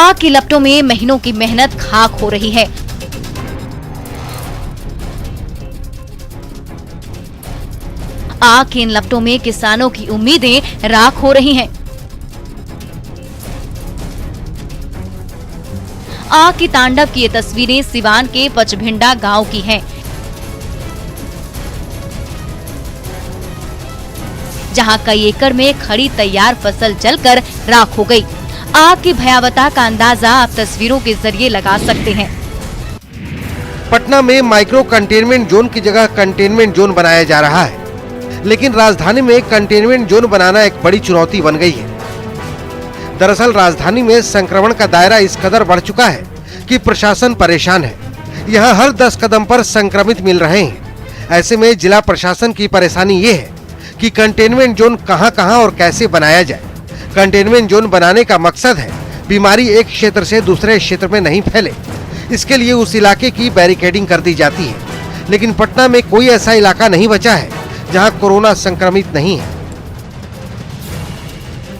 आग की लपटों में महीनों की मेहनत खाक हो रही है। आग की इन लपटों में किसानों की उम्मीदें राख हो रही हैं। आग की तांडव की ये तस्वीरें सिवान के पचभिंडा गांव की हैं, जहां कई एकड़ में खड़ी तैयार फसल जलकर राख हो गई। आग की भयावहता का अंदाजा आप तस्वीरों के जरिए लगा सकते हैं। पटना में माइक्रो कंटेनमेंट जोन की जगह कंटेनमेंट जोन बनाया जा रहा है, लेकिन राजधानी में कंटेनमेंट जोन बनाना एक बड़ी चुनौती बन गई है। दरअसल राजधानी में संक्रमण का दायरा इस कदर बढ़ चुका है कि प्रशासन परेशान है। यहाँ हर 10 कदम पर संक्रमित मिल रहे हैं। ऐसे में जिला प्रशासन की परेशानी ये है कि कंटेनमेंट जोन कहां-कहां और कैसे बनाया जाए। कंटेनमेंट जोन बनाने का मकसद है बीमारी एक क्षेत्र से दूसरे क्षेत्र में नहीं फैले। इसके लिए उस इलाके की बैरिकेडिंग कर दी जाती है, लेकिन पटना में कोई ऐसा इलाका नहीं बचा है जहां कोरोना संक्रमित नहीं है।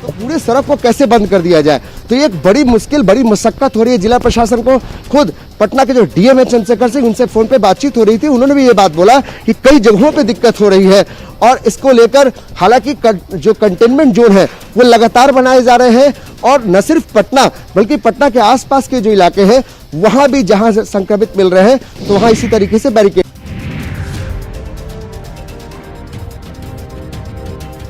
तो पूरे सड़क को कैसे बंद कर दिया जाए, तो ये एक बड़ी मुश्किल, बड़ी मशक्कत हो रही है जिला प्रशासन को। खुद पटना के जो डीएम है चंद्रशेखर सिंह, उनसे फोन पे बातचीत हो रही थी, उन्होंने भी ये बात बोला कि कई जगहों पे दिक्कत हो रही है और इसको लेकर हालांकि जो कंटेनमेंट जोन है वो लगातार बनाए जा रहे हैं। और न सिर्फ पटना बल्कि पटना के आसपास के जो इलाके हैं वहां भी जहां संक्रमित मिल रहे हैं तो वहां इसी तरीके से बैरिकेड।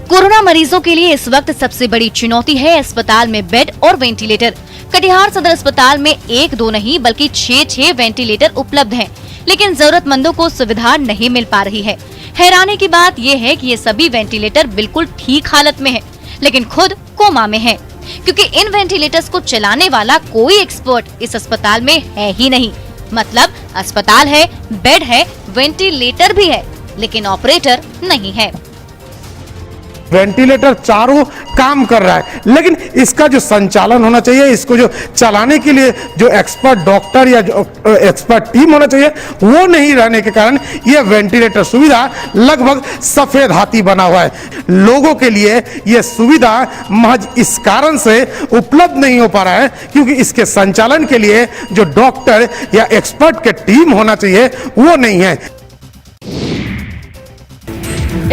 कोरोना मरीजों के लिए इस वक्त सबसे बड़ी चुनौती है अस्पताल में बेड और वेंटिलेटर। कटिहार सदर अस्पताल में 1-2 नहीं बल्कि 6-6 वेंटिलेटर उपलब्ध हैं, लेकिन जरूरतमंदों को सुविधा नहीं मिल पा रही है। हैरानी की बात यह है कि ये सभी वेंटिलेटर बिल्कुल ठीक हालत में हैं, लेकिन खुद कोमा में हैं, क्योंकि इन वेंटिलेटर्स को चलाने वाला कोई एक्सपर्ट इस अस्पताल में है ही नहीं। मतलब अस्पताल है, बेड है, वेंटिलेटर भी है, लेकिन ऑपरेटर नहीं है। वेंटिलेटर चारों काम कर रहा है, लेकिन इसका जो संचालन होना चाहिए, इसको जो चलाने के लिए जो एक्सपर्ट डॉक्टर या जो एक्सपर्ट टीम होना चाहिए वो नहीं रहने के कारण यह वेंटिलेटर सुविधा लगभग सफेद हाथी बना हुआ है। लोगों के लिए यह सुविधा महज इस कारण से उपलब्ध नहीं हो पा रहा है क्योंकि इसके संचालन के लिए जो डॉक्टर या एक्सपर्ट के टीम होना चाहिए वो नहीं है।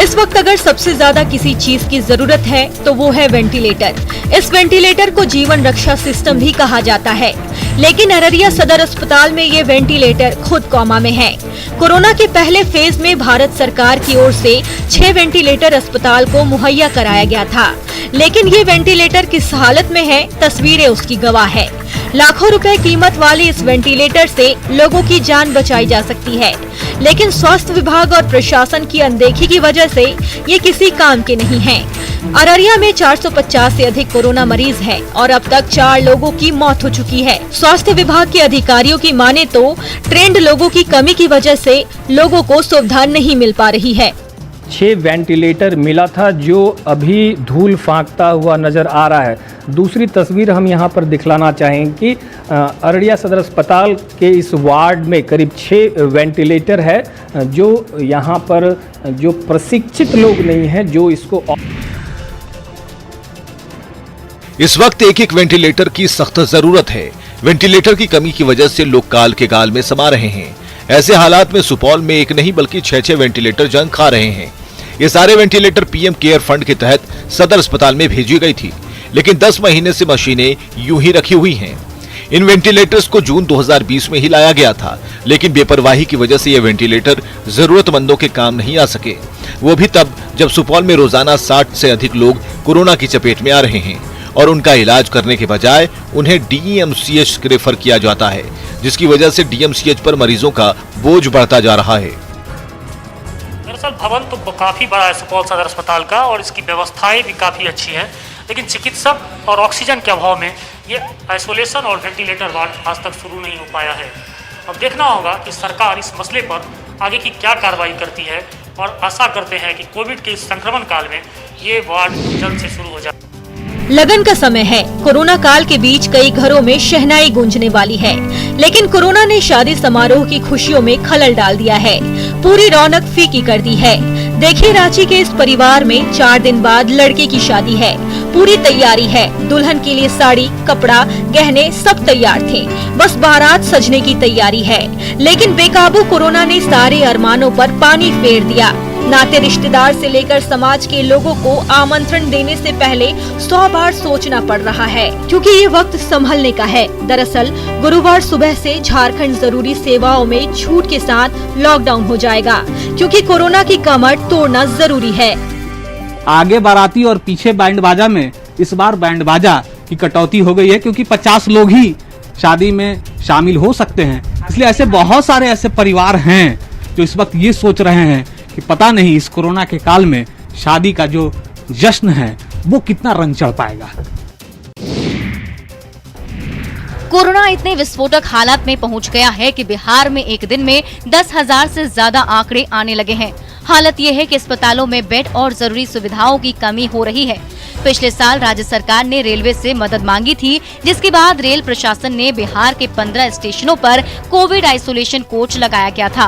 इस वक्त अगर सबसे ज्यादा किसी चीज की जरूरत है तो वो है वेंटिलेटर। इस वेंटिलेटर को जीवन रक्षा सिस्टम भी कहा जाता है, लेकिन अररिया सदर अस्पताल में ये वेंटिलेटर खुद कोमा में है। कोरोना के पहले फेज में भारत सरकार की ओर से 6 वेंटिलेटर अस्पताल को मुहैया कराया गया था, लेकिन ये वेंटिलेटर किस हालत में है तस्वीरें उसकी गवाह है। लाखों रुपए कीमत वाले इस वेंटिलेटर से लोगों की जान बचाई जा सकती है, लेकिन स्वास्थ्य विभाग और प्रशासन की अनदेखी की वजह से ये किसी काम के नहीं हैं। अररिया में 450 से अधिक कोरोना मरीज हैं और अब तक 4 लोगों की मौत हो चुकी है। स्वास्थ्य विभाग के अधिकारियों की माने तो ट्रेंड लोगों की कमी की वजह से लोगों को सुविधा नहीं मिल पा रही है। 6 वेंटिलेटर मिला था जो अभी धूल फांकता हुआ नज़र आ रहा है। दूसरी तस्वीर हम यहाँ पर दिखलाना चाहेंगे कि अररिया सदर अस्पताल के इस वार्ड में करीब 6 वेंटिलेटर है, जो यहाँ पर जो प्रशिक्षित लोग नहीं हैं जो इसको। इस वक्त एक वेंटिलेटर की सख्त जरूरत है। वेंटिलेटर की कमी की वजह से लोग काल के गाल में समा रहे हैं। ऐसे हालात में सुपौल में एक नहीं बल्कि 6-6 वेंटिलेटर जंग खा रहे हैं। ये सारे वेंटिलेटर पीएम केयर फंड के तहत सदर अस्पताल में भेजी गई थी, लेकिन 10 महीने से मशीनें यूं ही रखी हुई हैं। इन वेंटिलेटर्स को जून 2020 में ही लाया गया था, लेकिन बेपरवाही की वजह से ये वेंटिलेटर जरूरतमंदों के काम नहीं आ सके। वो भी तब जब सुपौल में रोजाना 60 से अधिक लोग कोरोना की चपेट में आ रहे हैं और उनका इलाज करने के बजाय उन्हें डीएमसीएच रेफर किया जाता है, जिसकी वजह से डीएमसीएच पर मरीजों का बोझ बढ़ता जा रहा है। दरअसल भवन तो काफ़ी बड़ा है सुपौल सदर अस्पताल का और इसकी व्यवस्थाएं भी काफ़ी अच्छी हैं, लेकिन चिकित्सक और ऑक्सीजन के अभाव में ये आइसोलेशन और वेंटिलेटर वार्ड आज तक शुरू नहीं हो पाया है। अब देखना होगा कि सरकार इस मसले पर आगे की क्या कार्रवाई करती है और आशा करते हैं कि कोविड के इस संक्रमण काल में ये वार्ड जल्द से शुरू हो जाए। लगन का समय है। कोरोना काल के बीच कई घरों में शहनाई गूंजने वाली है, लेकिन कोरोना ने शादी समारोह की खुशियों में खलल डाल दिया है, पूरी रौनक फीकी कर दी है। देखिए रांची के इस परिवार में 4 दिन बाद लड़के की शादी है। पूरी तैयारी है। दुल्हन के लिए साड़ी, कपड़ा, गहने सब तैयार थे, बस बारात सजने की तैयारी है। लेकिन बेकाबू कोरोना ने सारे अरमानों पर पानी फेर दिया। नाते रिश्तेदार से लेकर समाज के लोगों को आमंत्रण देने से पहले 100 बार सोचना पड़ रहा है, क्योंकि ये वक्त संभलने का है। दरअसल गुरुवार सुबह से झारखंड जरूरी सेवाओं में छूट के साथ लॉकडाउन हो जाएगा, क्योंकि कोरोना की कमर तोड़ना जरूरी है। आगे बाराती और पीछे बैंड बाजा में इस बार बैंड बाजा की कटौती हो गई है, क्योंकि 50 लोग ही शादी में शामिल हो सकते हैं। इसलिए ऐसे बहुत सारे ऐसे परिवार हैं जो इस वक्त ये सोच रहे हैं कि पता नहीं इस कोरोना के काल में शादी का जो जश्न है वो कितना रंग चढ़ पाएगा। कोरोना इतने विस्फोटक हालात में पहुंच गया है कि बिहार में एक दिन में 10,000 से ज्यादा आंकड़े आने लगे हैं। हालत ये है कि अस्पतालों में बेड और जरूरी सुविधाओं की कमी हो रही है। पिछले साल राज्य सरकार ने रेलवे से मदद मांगी थी, जिसके बाद रेल प्रशासन ने बिहार के 15 स्टेशनों पर कोविड आइसोलेशन कोच लगाया गया था।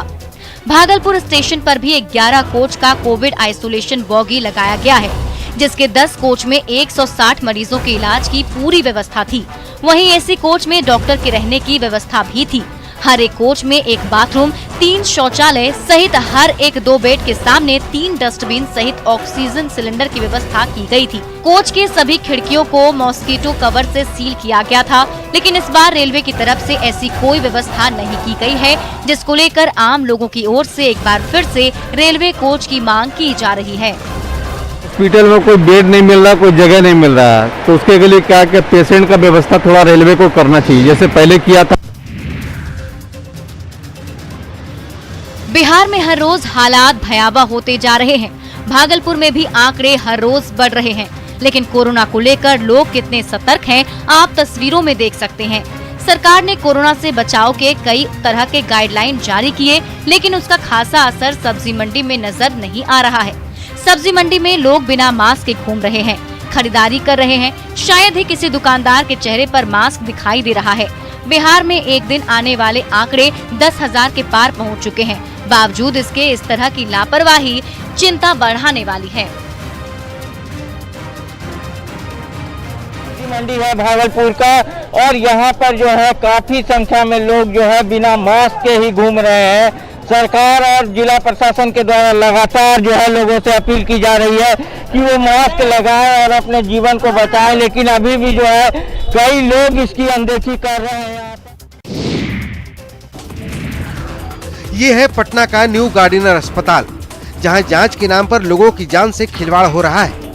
भागलपुर स्टेशन पर भी 11 कोच का कोविड आइसोलेशन बॉगी लगाया गया है, जिसके 10 कोच में 160 मरीजों के इलाज की पूरी व्यवस्था थी। वहीं एसी कोच में डॉक्टर के रहने की व्यवस्था भी थी। हर एक कोच में एक बाथरूम, 3 शौचालय सहित हर एक 2 बेड के सामने 3 डस्टबिन सहित ऑक्सीजन सिलेंडर की व्यवस्था की गई थी। कोच के सभी खिड़कियों को मॉस्किटो कवर से सील किया गया था, लेकिन इस बार रेलवे की तरफ से ऐसी कोई व्यवस्था नहीं की गई है, जिसको लेकर आम लोगों की ओर से एक बार फिर से रेलवे कोच की मांग की जा रही है। हॉस्पिटल में कोई बेड नहीं मिल रहा, कोई जगह नहीं मिल रहा, तो उसके लिए क्या कि पेशेंट का व्यवस्था थोड़ा रेलवे को करना चाहिए, जैसे पहले किया था। बिहार में हर रोज हालात भयावह होते जा रहे हैं। भागलपुर में भी आंकड़े हर रोज बढ़ रहे हैं, लेकिन कोरोना को लेकर लोग कितने सतर्क हैं, आप तस्वीरों में देख सकते हैं। सरकार ने कोरोना से बचाव के कई तरह के गाइडलाइन जारी किए, लेकिन उसका खासा असर सब्जी मंडी में नजर नहीं आ रहा है। सब्जी मंडी में लोग बिना मास्क के घूम रहे हैं, खरीदारी कर रहे हैं। शायद ही किसी दुकानदार के चेहरे पर मास्क दिखाई दे रहा है। बिहार में एक दिन आने वाले आंकड़े 10,000 के पार पहुंच चुके हैं। बावजूद इसके इस तरह की लापरवाही चिंता बढ़ाने वाली है। मंडी है भागलपुर का, और यहाँ पर जो है काफी संख्या में लोग जो है बिना मास्क के ही घूम रहे हैं। सरकार और जिला प्रशासन के द्वारा लगातार जो है लोगों से अपील की जा रही है कि वो मास्क लगाएं और अपने जीवन को बचाएं, लेकिन अभी भी जो है कई लोग इसकी अनदेखी कर रहे हैं। ये है पटना का न्यू गार्डिनर अस्पताल, जहां जांच के नाम पर लोगों की जान से खिलवाड़ हो रहा है।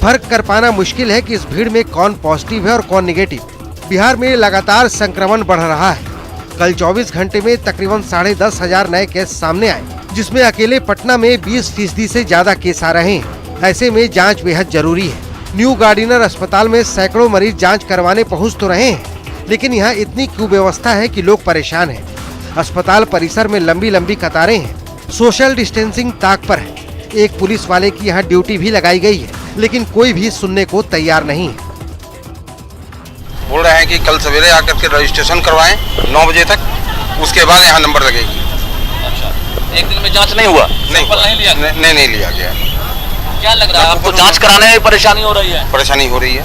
फर्क कर पाना मुश्किल है कि इस भीड़ में कौन पॉजिटिव है और कौन नेगेटिव। बिहार में लगातार संक्रमण बढ़ रहा है। कल 24 घंटे में तकरीबन 10,500 नए केस सामने आए, जिसमें अकेले पटना में 20% से ज्यादा केस आ रहे हैं। ऐसे में जांच बेहद जरूरी है। न्यू गार्डिनर अस्पताल में सैकड़ों मरीज जांच करवाने पहुंच तो रहे हैं, लेकिन यहाँ इतनी कुव्यवस्था है कि लोग परेशान हैं। अस्पताल परिसर में लंबी लंबी कतारें हैं। सोशल डिस्टेंसिंग ताक पर है। एक पुलिस वाले की यहाँ ड्यूटी भी लगाई गई है, लेकिन कोई भी सुनने को तैयार नहीं है। बोल रहे हैं कि कल सवेरे आकर के रजिस्ट्रेशन करवाएं 9 बजे तक, उसके बाद यहाँ नंबर लगेगी। अच्छा, एक दिन में जांच नहीं हुआ? नहीं लिया? नहीं लिया गया। क्या लग रहा है आपको, जांच कराने में परेशानी हो रही है? परेशानी हो रही है।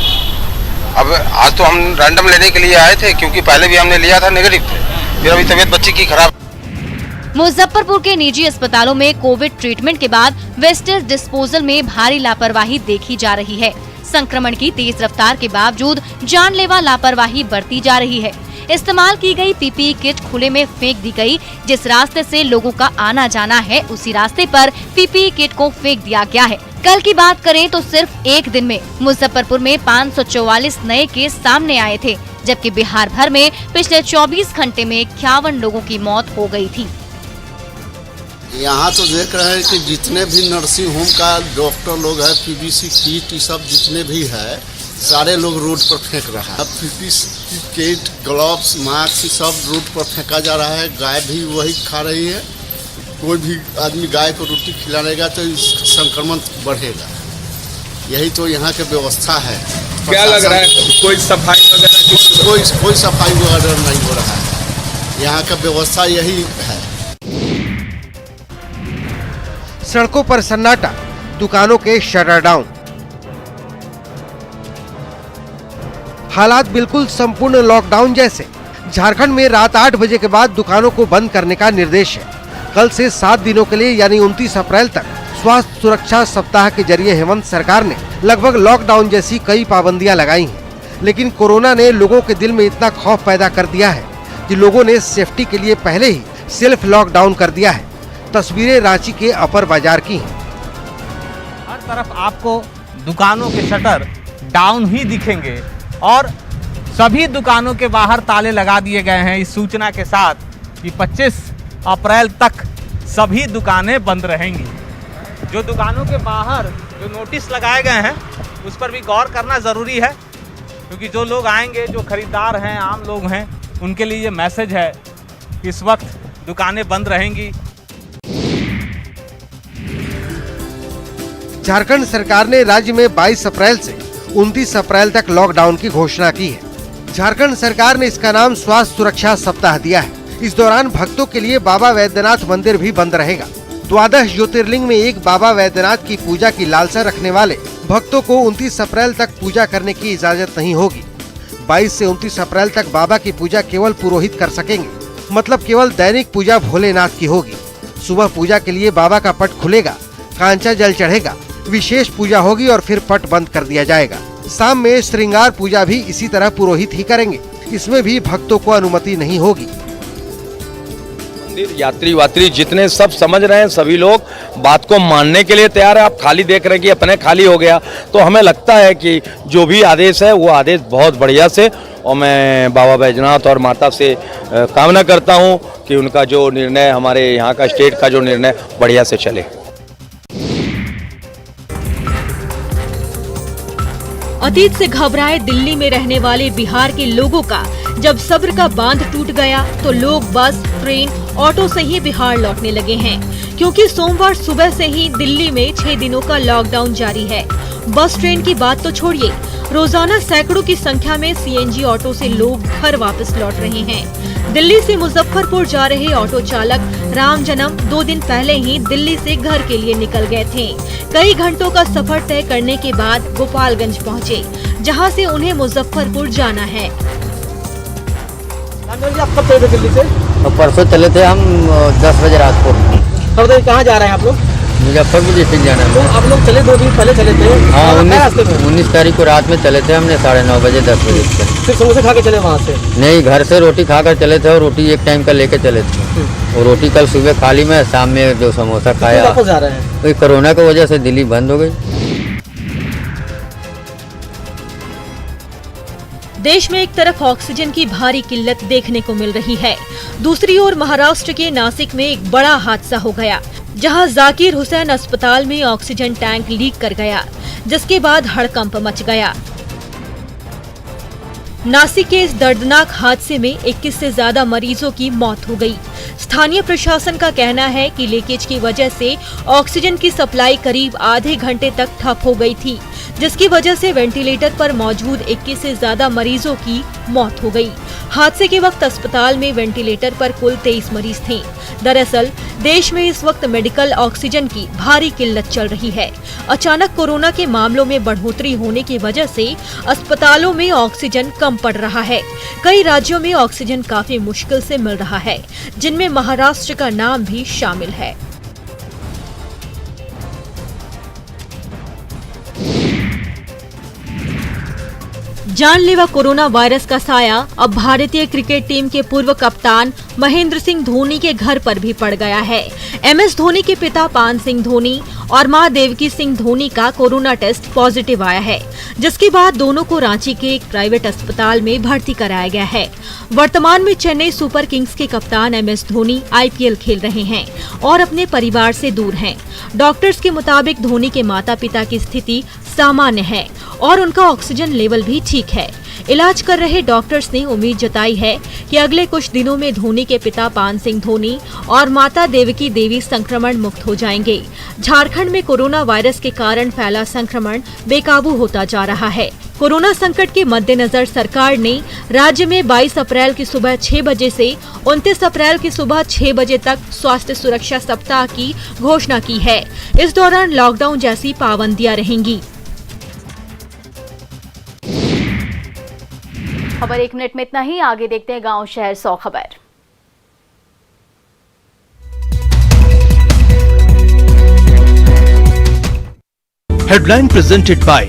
अब आज तो हम रैंडम लेने के लिए आए थे, क्योंकि पहले भी हमने लिया था, नेगेटिव थे। फिर अभी तबीयत बच्ची की खराब। मुजफ्फरपुर के निजी अस्पतालों में कोविड ट्रीटमेंट के बाद वेस्टेज डिस्पोजल में भारी लापरवाही देखी जा रही है। संक्रमण की तेज रफ्तार के बावजूद जानलेवा लापरवाही बढ़ती जा रही है। इस्तेमाल की गई पीपीई किट खुले में फेंक दी गई। जिस रास्ते से लोगों का आना जाना है, उसी रास्ते पर पीपीई किट को फेंक दिया गया है। कल की बात करें तो सिर्फ एक दिन में मुजफ्फरपुर में 544 नए केस सामने आए थे, जबकि बिहार भर में पिछले 24 घंटे में 51 लोगों की मौत हो गई थी। यहाँ तो देख रहे हैं कि जितने भी नर्सिंग होम का डॉक्टर लोग है, पीवीसी किट सब जितने भी है, सारे लोग रोड पर फेंक रहा है। पीपीसी किट, ग्लव्स, मास्क सब रोड पर फेंका जा रहा है। गाय भी वही खा रही है। कोई भी आदमी गाय को रोटी खिलाएगा तो संक्रमण बढ़ेगा। यही तो यहाँ की व्यवस्था है। क्या लग रहा है, कोई सफाई वगैरह? कोई सफाई वगैरह नहीं हो रहा है। यहाँ का व्यवस्था यही है। सड़कों पर सन्नाटा, दुकानों के शटर डाउन। हालात बिल्कुल संपूर्ण लॉकडाउन जैसे। झारखंड में रात 8 बजे के बाद दुकानों को बंद करने का निर्देश है। कल से 7 दिनों के लिए यानी 29 अप्रैल तक स्वास्थ्य सुरक्षा सप्ताह के जरिए हेमंत सरकार ने लगभग लॉकडाउन जैसी कई पाबंदियां लगाई हैं। लेकिन कोरोना ने लोगों के दिल में इतना खौफ पैदा कर दिया है कि लोगों ने सेफ्टी के लिए पहले ही सेल्फ लॉकडाउन कर दिया है। तस्वीरें रांची के अपर बाजार की हैं। हर तरफ आपको दुकानों के शटर डाउन ही दिखेंगे और सभी दुकानों के बाहर ताले लगा दिए गए हैं इस सूचना के साथ कि 25 अप्रैल तक सभी दुकानें बंद रहेंगी। जो दुकानों के बाहर जो नोटिस लगाए गए हैं उस पर भी गौर करना ज़रूरी है, क्योंकि जो लोग आएंगे, जो खरीदार हैं, आम लोग हैं, उनके लिए ये मैसेज है कि इस वक्त दुकानें बंद रहेंगी। झारखंड सरकार ने राज्य में 22 अप्रैल से 29 अप्रैल तक लॉकडाउन की घोषणा की है। झारखंड सरकार ने इसका नाम स्वास्थ्य सुरक्षा सप्ताह दिया है। इस दौरान भक्तों के लिए बाबा वैद्यनाथ मंदिर भी बंद रहेगा। 12 ज्योतिर्लिंग में एक बाबा वैद्यनाथ की पूजा की लालसा रखने वाले भक्तों को 29 अप्रैल तक पूजा करने की इजाजत नहीं होगी। 22 से 29 अप्रैल तक बाबा की पूजा केवल पुरोहित कर सकेंगे, मतलब केवल दैनिक पूजा भोलेनाथ की होगी। सुबह पूजा के लिए बाबा का पट खुलेगा, कांचा जल चढ़ेगा, विशेष पूजा होगी और फिर पट बंद कर दिया जाएगा। शाम में श्रृंगार पूजा भी इसी तरह पुरोहित ही करेंगे। इसमें भी भक्तों को अनुमति नहीं होगी। मंदिर यात्री वात्री जितने सब समझ रहे हैं, सभी लोग बात को मानने के लिए तैयार है। आप खाली देख रहे हैं कि अपने खाली हो गया, तो हमें लगता है कि जो भी आदेश है वो आदेश बहुत बढ़िया से, और मैं बाबा बैजनाथ और माता से कामना करता हूं कि उनका जो निर्णय, हमारे यहाँ का स्टेट का जो निर्णय बढ़िया से चले। अतीत से घबराए दिल्ली में रहने वाले बिहार के लोगों का जब सब्र का बांध टूट गया तो लोग बस, ट्रेन, ऑटो से ही बिहार लौटने लगे हैं, क्योंकि सोमवार सुबह से ही दिल्ली में 6 दिनों का लॉकडाउन जारी है। बस ट्रेन की बात तो छोड़िए, रोजाना सैकड़ों की संख्या में सीएनजी ऑटो से लोग घर वापस लौट रहे हैं। दिल्ली से मुजफ्फरपुर जा रहे ऑटो चालक राम जन्म 2 दिन पहले ही दिल्ली से घर के लिए निकल गए थे। कई घंटों का सफर तय करने के बाद गोपालगंज पहुंचे, जहां से उन्हें मुजफ्फरपुर जाना है। आप कब चले थे दिल्ली से? तो परसों चले थे हम 10 बजे रात को। कहाँ जा रहे हैं आप लोग? मुजफ्फरपुर डिस्ट्रिक्ट जाना है। तो आप लोग चले 2 दिन पहले चले थे? हाँ, 19 तारीख को रात में चले थे हमने 9:30 बजे 10 बजे। फिर समोसे खा के चले वहाँ से? नहीं, घर से रोटी खाकर चले थे और रोटी एक टाइम का लेके चले थे। और रोटी कल सुबह खा ली मैं, शाम में 2 समोसा खाया। वापस जा रहे हैं? तो कोरोना की वजह से दिल्ली बंद हो गई। देश में एक तरफ ऑक्सीजन की भारी किल्लत देखने को मिल रही है, दूसरी ओर महाराष्ट्र के नासिक में एक बड़ा हादसा हो गया, जहां जाकिर हुसैन अस्पताल में ऑक्सीजन टैंक लीक कर गया, जिसके बाद हड़कंप मच गया। नासिक के इस दर्दनाक हादसे में 21 से ज्यादा मरीजों की मौत हो गई। स्थानीय प्रशासन का कहना है कि लीकेज की वजह से ऑक्सीजन की सप्लाई करीब आधे घंटे तक ठप हो गई थी, जिसकी वजह से वेंटिलेटर पर मौजूद 21 से ज्यादा मरीजों की मौत हो गई। हादसे के वक्त अस्पताल में वेंटिलेटर पर कुल 23 मरीज थे। दरअसल देश में इस वक्त मेडिकल ऑक्सीजन की भारी किल्लत चल रही है। अचानक कोरोना के मामलों में बढ़ोतरी होने की वजह से अस्पतालों में ऑक्सीजन कम पड़ रहा है। कई राज्यों में ऑक्सीजन काफी मुश्किल से मिल रहा है, जिनमें महाराष्ट्र का नाम भी शामिल है। जानलेवा कोरोना वायरस का साया अब भारतीय क्रिकेट टीम के पूर्व कप्तान महेंद्र सिंह धोनी के घर पर भी पड़ गया है। एमएस धोनी के पिता पान सिंह धोनी और मां देवकी सिंह धोनी का कोरोना टेस्ट पॉजिटिव आया है, जिसके बाद दोनों को रांची के एक प्राइवेट अस्पताल में भर्ती कराया गया है। वर्तमान में चेन्नई सुपर किंग्स के कप्तान एमएस धोनी आईपीएल खेल रहे हैं और अपने परिवार से दूर हैं। डॉक्टर्स के मुताबिक धोनी के माता पिता की स्थिति सामान्य है और उनका ऑक्सीजन लेवल भी ठीक है। इलाज कर रहे डॉक्टर्स ने उम्मीद जताई है कि अगले कुछ दिनों में धोनी के पिता पान सिंह धोनी और माता देवकी देवी संक्रमण मुक्त हो जाएंगे। झारखंड में कोरोना वायरस के कारण फैला संक्रमण बेकाबू होता जा रहा है। कोरोना संकट के मद्देनजर सरकार ने राज्य में 22 अप्रैल की सुबह 6 बजे से 29 अप्रैल की सुबह 6 बजे तक स्वास्थ्य सुरक्षा सप्ताह की घोषणा की है। इस दौरान लॉकडाउन जैसी पाबंदियां रहेंगी। खबर 1 मिनट में इतना ही। आगे देखते हैं गांव शहर 100 खबर। Headline presented by